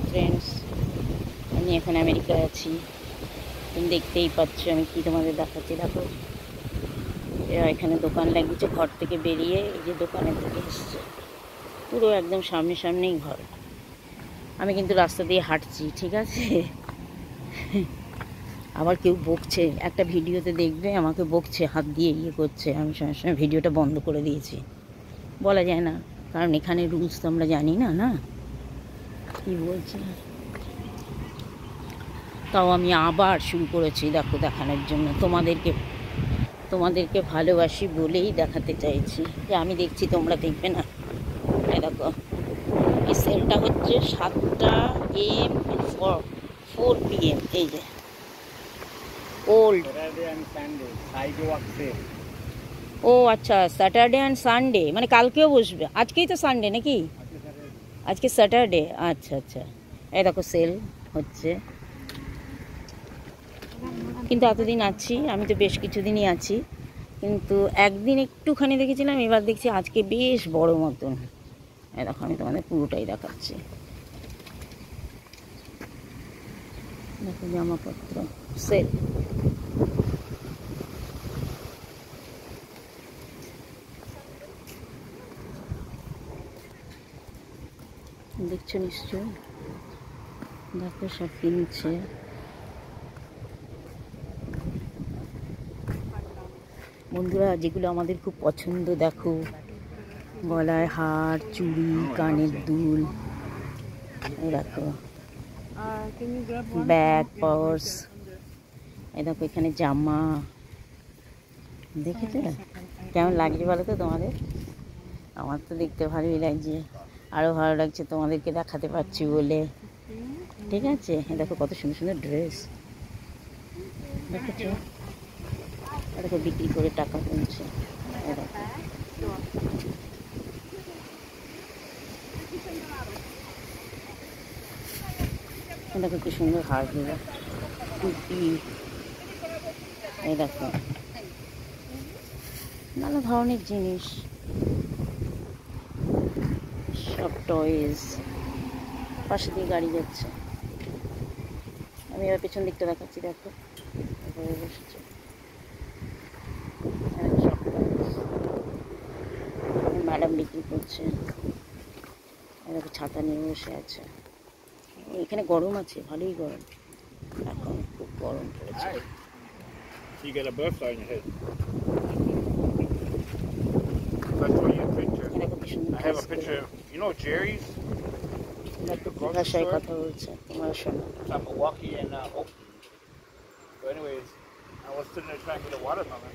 Friends, আমি এখন আমেরিকায় আছি। তুমি দেখতেই পাচ্ছ আমি কি তোমাদের দেখাচ্ছি। দেখো এরা এখানে দোকান লাগিয়েছে, ঘর থেকে বেরিয়ে এই যে দোকানের দিকে এসছে, পুরো একদম সামনে সামনেই ঘর। আমি কিন্তু রাস্তা দিয়ে হাঁটছি, ঠিক আছে। আবার কেউ বকছে, একটা ভিডিওতে দেখবে আমাকে বকছে, হাত দিয়ে ইয়ে করছে, আমি সঙ্গে সঙ্গে ভিডিওটা বন্ধ করে দিয়েছি। বলা যায় না, কারণ এখানে রুলস তো আমরা জানি না, না কি বলছি। তাও আমি আবার শুরু করেছি দেখো দেখানোর জন্য, তোমাদেরকে ভালোবাসি বলেই দেখাতে চাইছি যে আমি দেখছি তোমরা দেখবে না। দেখো এই সেলটা হচ্ছে 7টা AM 4 PM। এই যে ওল্ড, ও আচ্ছা, স্যাটারডে অ্যান্ড সানডে, মানে কালকেও বসবে। আজকেই তো সানডে নাকি? আজকে স্যাটারডে, আচ্ছা আচ্ছা। এই দেখো সেল হচ্ছে, কিন্তু এতদিন আছি আমি তো, বেশ কিছুদিনই আছি, কিন্তু একদিন একটুখানি দেখেছিলাম, এবার দেখছি আজকে বেশ বড় মতন। এই দেখো আমি তোমাদের পুরোটাই দেখাচ্ছি। দেখো জামাপত্র সেল, দেখছো নিশ্চয়। দেখো সব কিনছে। বন্ধুরা যেগুলো আমাদের খুব পছন্দ, দেখো গলায় হার, চুড়ি, কানের দুল, দেখো ব্যাগ, পার্স, এই দেখো এখানে জামা। দেখেছো কেমন লাগছে বলো তো তোমাদের? আমার তো দেখতে ভালোই লাগছে, আরও ভালো লাগছে তোমাদেরকে দেখাতে পারছি বলে, ঠিক আছে। দেখো কত সুন্দর সুন্দর ড্রেস, দেখেছো? দেখো বিক্রি করে টাকা তুলছে। দেখো কি সুন্দর হারগুলো, টুপি, এই দেখো নানা ধরনের জিনিস, সব টয়েস। পাশে দিয়ে গাড়ি যাচ্ছে, আমি এবার পেছন দিকটা দেখাচ্ছি। দেখো বসেছে, ম্যাডাম বিক্রি করছে। দেখো ছাতা নিয়ে বসে আছে। এখানে গরম আছে, ভালোই গরম, এখন খুব গরম পড়েছে। You get a birthday in your head. Birthday in your picture. I have a picture. You know Jerry's? ভাষায় কথা বলছে, তোমরা শোনো। From Milwaukee and Oakland. So anyways, I was sitting there trying to get a watermelon.